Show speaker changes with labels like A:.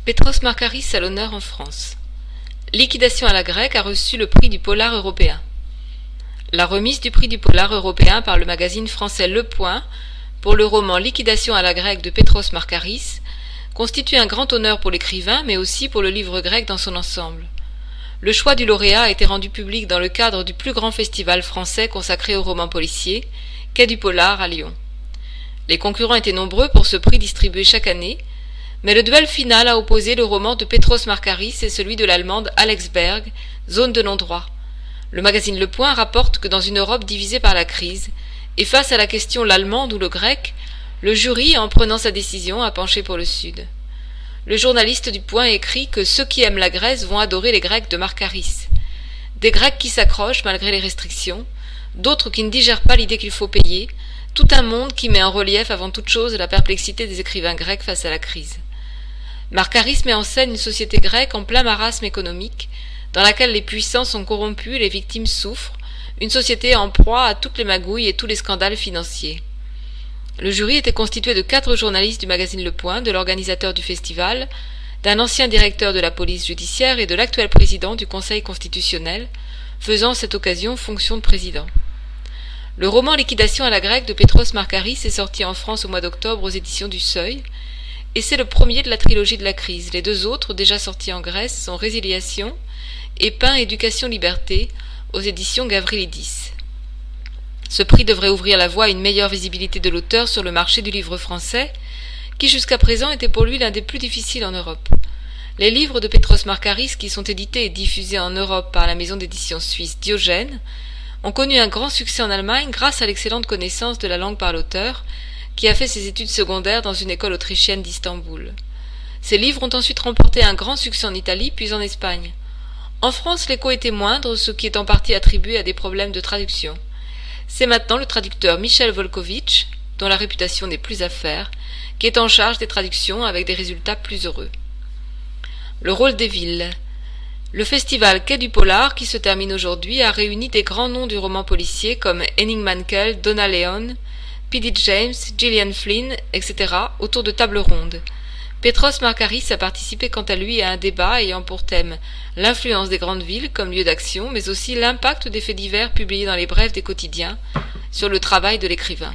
A: Petros Markaris à l'honneur en France. Liquidation à la grecque a reçu le prix du polar européen. La remise du prix du polar européen par le magazine français Le Point pour le roman Liquidation à la grecque de Petros Markaris constitue un grand honneur pour l'écrivain, mais aussi pour le livre grec dans son ensemble. Le choix du lauréat a été rendu public dans le cadre du plus grand festival français consacré aux romans policiers, Quai du Polar à Lyon. Les concurrents étaient nombreux pour ce prix distribué chaque année, mais le duel final a opposé le roman de Petros Markaris et celui de l'allemande Alex Berg, Zone de non-droit. Le magazine Le Point rapporte que dans une Europe divisée par la crise, et face à la question l'allemande ou le grec, le jury, en prenant sa décision, a penché pour le Sud. Le journaliste du Point écrit que ceux qui aiment la Grèce vont adorer les Grecs de Markaris. Des Grecs qui s'accrochent malgré les restrictions, d'autres qui ne digèrent pas l'idée qu'il faut payer, tout un monde qui met en relief avant toute chose la perplexité des écrivains grecs face à la crise. Markaris met en scène une société grecque en plein marasme économique, dans laquelle les puissants sont corrompus et les victimes souffrent, une société en proie à toutes les magouilles et tous les scandales financiers. Le jury était constitué de 4 journalistes du magazine Le Point, de l'organisateur du festival, d'un ancien directeur de la police judiciaire et de l'actuel président du Conseil constitutionnel, faisant à cette occasion fonction de président. Le roman Liquidation à la grecque de Petros Markaris est sorti en France au mois d'octobre aux éditions du Seuil, et c'est le premier de la trilogie de la crise. Les 2 autres, déjà sortis en Grèce, sont Résiliation et Pain, Éducation, Liberté, aux éditions Gavrilidis. Ce prix devrait ouvrir la voie à une meilleure visibilité de l'auteur sur le marché du livre français, qui jusqu'à présent était pour lui l'un des plus difficiles en Europe. Les livres de Petros Markaris, qui sont édités et diffusés en Europe par la maison d'édition suisse Diogène, ont connu un grand succès en Allemagne grâce à l'excellente connaissance de la langue par l'auteur, qui a fait ses études secondaires dans une école autrichienne d'Istanbul. Ces livres ont ensuite remporté un grand succès en Italie puis en Espagne. En France, l'écho était moindre, ce qui est en partie attribué à des problèmes de traduction. C'est maintenant le traducteur Michel Volkovitch, dont la réputation n'est plus à faire, qui est en charge des traductions avec des résultats plus heureux. Le rôle des villes. Le festival Quai du Polar, qui se termine aujourd'hui, a réuni des grands noms du roman policier comme Henning Mankell, Donna Leon, P.D. James, Gillian Flynn, etc. autour de tables rondes. Petros Markaris a participé quant à lui à un débat ayant pour thème l'influence des grandes villes comme lieu d'action, mais aussi l'impact des faits divers publiés dans les brèves des quotidiens sur le travail de l'écrivain.